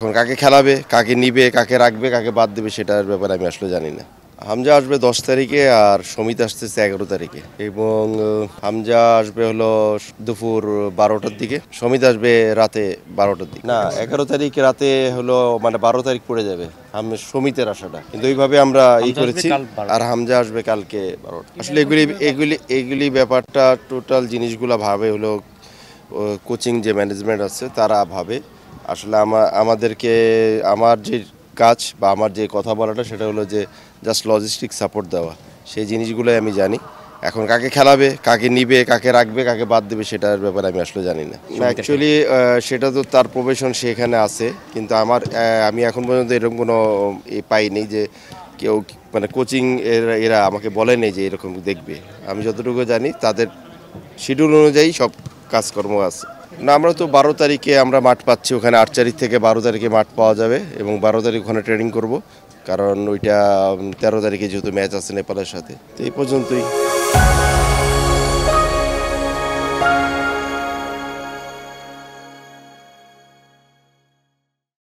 এখন কাকে খেলাবে, কাকে নিবে, কাকে রাখবে, কাকে বাদ দেবে সেটার ব্যাপারে আমি আসলে জানি না। হামজা আসবে 10 তারিখে আর সমিত আসতেছে 11 তারিখে এবং হামজা আসবে হলো দুপুর 12টার দিকে, সমিত আসবে রাতে 12টার দিকে। না, 11 তারিখ রাতে হলো মানে 12 তারিখ পড়ে যাবে সমিতের আসাটা, কিন্তু ওইভাবে আমরা করেছি। আর হামজা আসবে কালকে 12টা। আসলে এগুলি ব্যাপারটা টোটাল জিনিসগুলা ভাবে হলো কোচিং যে ম্যানেজমেন্ট আছে তারা ভাবে। আসলে আমাদেরকে আমার যে কাজ বা আমার যে কথা বলাটা সেটা হলো যে জাস্ট লজিস্টিক সাপোর্ট দেওয়া, সেই জিনিসগুলোই আমি জানি। এখন কাকে খেলাবে, কাকে নিবে, কাকে রাখবে, কাকে বাদ দেবে সেটার ব্যাপারে আমি আসলে জানি না। অ্যাকচুয়ালি সেটা তো তার প্রফেশন, সেখানে আছে, কিন্তু আমি এখন পর্যন্ত এরকম কোনো পাইনি যে কেউ মানে কোচিং এরা আমাকে বলেনি যে এরকম দেখবে। আমি যতটুকু জানি তাদের শিডিউল অনুযায়ী সব কাজকর্ম আছে। না, আমরা তো 12 তারিখে আমরা মাঠ পাচ্ছি, ওখানে 8 তারিখ থেকে 12 তারিখে মাঠ পাওয়া যাবে এবং 12 তারিখ ওখানে ট্রেনিং করব, কারণ ওইটা 13 তারিখে যেহেতু ম্যাচ আছে নেপালের সাথে। তো এই পর্যন্তই।